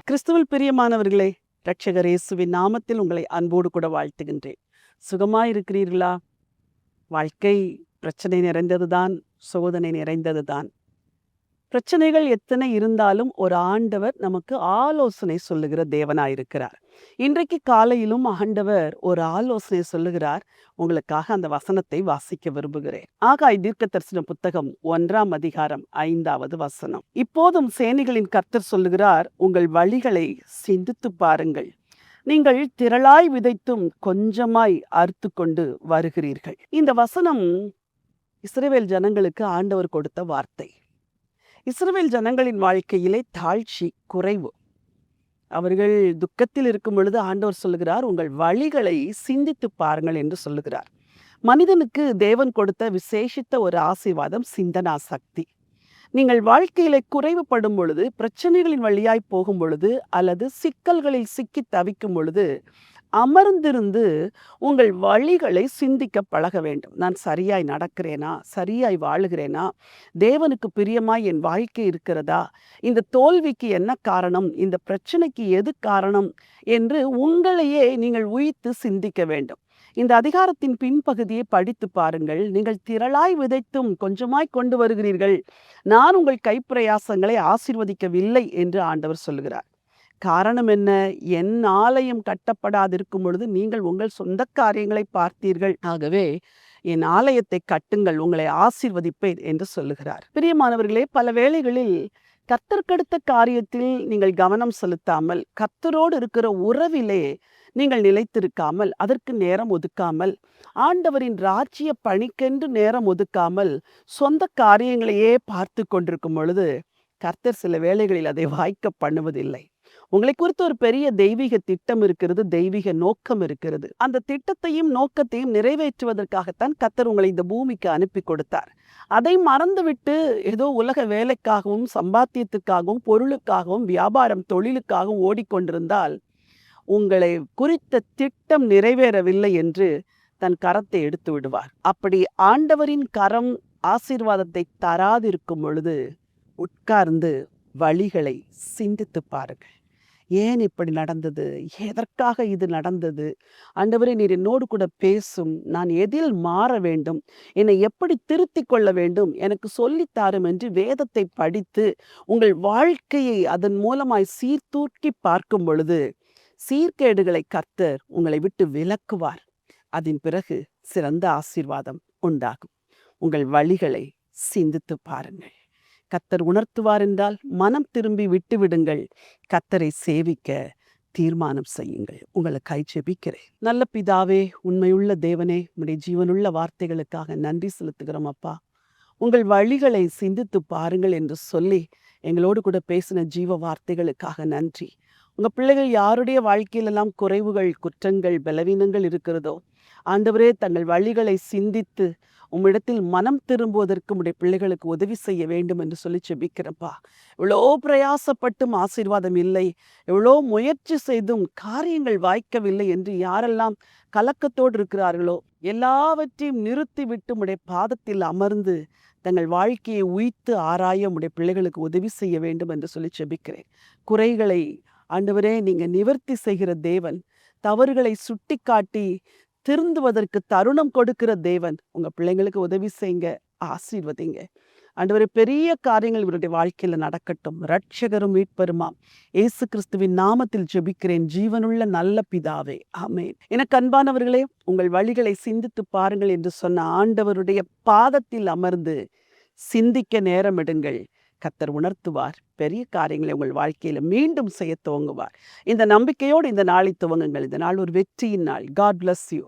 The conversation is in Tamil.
கிறிஸ்துவில் பிரியமானவர்களே, இரட்சகர் இயேசுவின் நாமத்தில் உங்களை அன்போடு கூட வாழ்த்துகின்றேன். சுகமாயிருக்கிறீர்களா? வாழ்க்கை பிரச்சனை நிறைந்ததுதான், சோதனை நிறைந்ததுதான். பிரச்சனைகள் எத்தனை இருந்தாலும் ஒரு ஆண்டவர் நமக்கு ஆலோசனை சொல்லுகிற தேவனாயிருக்கிறார். இன்றைக்கு காலையிலும் ஆண்டவர் ஒரு ஆலோசனை சொல்லுகிறார். உங்களுக்காக அந்த வசனத்தை வாசிக்க விரும்புகிறேன். ஆகாய் தீர்க்கதரிசன புத்தகம் 1ஆம் அதிகாரம் 5வது வசனம். இப்போதும் சேனைகளின் கர்த்தர் சொல்லுகிறார், உங்கள் வழிகளை சிந்தித்து பாருங்கள். நீங்கள் திரளாய் விதைத்தும் கொஞ்சமாய் அறுத்து கொண்டு வருகிறீர்கள். இந்த வசனம் இஸ்ரவேல் ஜனங்களுக்கு ஆண்டவர் கொடுத்த வார்த்தை. இஸ்ரவேல் ஜனங்களின் வாழ்க்கையிலே தாழ்ச்சி, குறைவு. அவர்கள் துக்கத்தில் இருக்கும் பொழுது ஆண்டவர் சொல்லுகிறார், உங்கள் வழிகளை சிந்தித்து பாருங்கள் என்று சொல்லுகிறார். மனிதனுக்கு தேவன் கொடுத்த விசேஷித்த ஒரு ஆசீர்வாதம் சிந்தனா சக்தி. நீங்கள் வாழ்க்கையில குறைவுபடும் பொழுது, பிரச்சனைகளின் வழியாய் போகும் பொழுது, அல்லது சிக்கல்களில் சிக்கி தவிக்கும் பொழுது அமர்ந்திருந்து உங்கள் வழிகளை சிந்திக்க பழக வேண்டும். நான் சரியாய் நடக்கிறேனா? சரியாய் வாழுகிறேனா? தேவனுக்கு பிரியமாய் என் வாழ்க்கை இருக்கிறதா? இந்த தோல்விக்கு என்ன காரணம்? இந்த பிரச்சனைக்கு எது காரணம் என்று உங்களையே நீங்கள் உய்த்து சிந்திக்க வேண்டும். இந்த அதிகாரத்தின் பின்பகுதியை படித்து பாருங்கள். நீங்கள் திரளாய் விதைத்தும் கொஞ்சமாய் கொண்டு வருகிறீர்கள். நான் உங்கள் கைப்பிரயாசங்களை ஆசீர்வதிக்கவில்லை என்று ஆண்டவர் சொல்லுகிறார். காரணம் என்ன? என் ஆலயம் கட்டப்படாதிருக்கும் பொழுது நீங்கள் உங்கள் சொந்த காரியங்களை பார்த்தீர்கள். ஆகவே என் ஆலயத்தை கட்டுங்கள், உங்களை ஆசீர்வதிப்பேன் என்று சொல்லுகிறார். பிரியமானவர்களே, பல வேளைகளில் கர்த்தருக்கடுத்த காரியத்தில் நீங்கள் கவனம் செலுத்தாமல், கர்த்தரோடு இருக்கிற உறவிலே நீங்கள் நிலைத்திருக்காமல், அதற்கு நேரம் ஒதுக்காமல், ஆண்டவரின் ராஜ்ய பணிக்கென்று நேரம் ஒதுக்காமல் சொந்த காரியங்களையே பார்த்து கொண்டிருக்கும் பொழுது கர்த்தர் சில வேளைகளில் அதை வாய்க்க பண்ணுவதில்லை. உங்களை குறித்து ஒரு பெரிய தெய்வீக திட்டம் இருக்கிறது, தெய்வீக நோக்கம் இருக்கிறது. அந்த திட்டத்தையும் நோக்கத்தையும் நிறைவேற்றுவதற்காகத்தான் கர்த்தர் உங்களை இந்த பூமிக்கு அனுப்பி கொடுத்தார். அதை மறந்துவிட்டு ஏதோ உலக வேலைக்காகவும், சம்பாத்தியத்துக்காகவும், பொருளுக்காகவும், வியாபாரம் தொழிலுக்காகவும் ஓடிக்கொண்டிருந்தால் உங்களை குறித்த திட்டம் நிறைவேறவில்லை என்று தன் கரத்தை எடுத்து விடுவார். அப்படி ஆண்டவரின் கரம் ஆசீர்வாதத்தை தராதிருக்கும் பொழுது உட்கார்ந்து வழிகளை சிந்தித்து பாருங்கள். ஏன் இப்படி நடந்தது? எதற்காக இது நடந்தது? ஆண்டவரே, நீர் என்னோடு கூட பேசும். நான் எதில் மாற வேண்டும்? என்னை எப்படி திருத்தி கொள்ள வேண்டும்? எனக்கு சொல்லித்தாரும் என்று வேதத்தை படித்து உங்கள் வாழ்க்கையை அதன் மூலமாய் சீர்தூக்கி பார்க்கும் பொழுது சீர்கேடுகளை கர்த்தர் உங்களை விட்டு விலக்குவார். அதன் பிறகு சிறந்த ஆசீர்வாதம் உண்டாகும். உங்கள் வழிகளை சிந்தித்து பாருங்கள். கர்த்தர் உணர்த்துவார் என்றால் மனம் திரும்பி விட்டுவிடுங்கள். கர்த்தரை சேவிக்க தீர்மானம் செய்யுங்கள். உங்களுக்காய் ஜெபிக்கிறேன். நல்ல பிதாவே, உண்மையுள்ள தேவனே, உம்முடைய ஜீவனுள்ள வார்த்தைகளுக்காக நன்றி செலுத்துகிறோம் அப்பா. உங்கள் வழிகளை சிந்தித்து பாருங்கள் என்று சொல்லி எங்களோடு கூட பேசின ஜீவ வார்த்தைகளுக்காக நன்றி. உங்கள் பிள்ளைகள் யாருடைய வாழ்க்கையிலெல்லாம் குறைவுகள், குற்றங்கள், பலவீனங்கள் இருக்கிறதோ, ஆண்டவரே, தங்கள் வழிகளை சிந்தித்து உம்மிடத்தில் மனம் திரும்புவதற்கு உடைய பிள்ளைகளுக்கு உதவி செய்ய வேண்டும் என்று சொல்லி ஜெபிக்கிறப்பா. எவ்வளோ பிரயாசப்பட்டும் ஆசீர்வாதம் இல்லை, எவ்வளோ முயற்சி செய்தும் காரியங்கள் வாய்க்கவில்லை என்று யாரெல்லாம் கலக்கத்தோடு இருக்கிறார்களோ எல்லாவற்றையும் நிறுத்திவிட்டு உடைய பாதத்தில் அமர்ந்து தங்கள் வாழ்க்கையை உய்த்து ஆராய உடைய பிள்ளைகளுக்கு உதவி செய்ய வேண்டும் என்று சொல்லி ஜெபிக்கிறேன். குறைகளை ஆண்டவரே நீங்க நிவர்த்தி செய்கிற தேவன், தவறுகளை சுட்டி காட்டி திருந்துவதற்கு தருணம் கொடுக்கிற தேவன். உங்க பிள்ளைங்களுக்கு உதவி செய்யுங்க, ஆசீர்வதிங்க. ஆண்டவரே, பெரிய காரியங்கள் இவருடைய வாழ்க்கையில நடக்கட்டும். இரட்சகரும் மீட்பருமாம் இயேசு கிறிஸ்துவின் நாமத்தில் ஜெபிக்கிறேன் ஜீவனுள்ள நல்ல பிதாவே, ஆமென். எனக்கு அன்பானவர்களே, உங்கள் வழிகளை சிந்தித்து பாருங்கள் என்று சொன்ன ஆண்டவருடைய பாதத்தில் அமர்ந்து சிந்திக்க நேரம் எடுங்கள். கர்த்தர் உணர்த்துவார். பெரிய காரியங்களை உங்கள் வாழ்க்கையில மீண்டும் செய்ய துவங்குவார். இந்த நம்பிக்கையோடு இந்த நாளை துவங்குங்கள். இந்த நாள் ஒரு வெற்றியின் நாள். God bless you.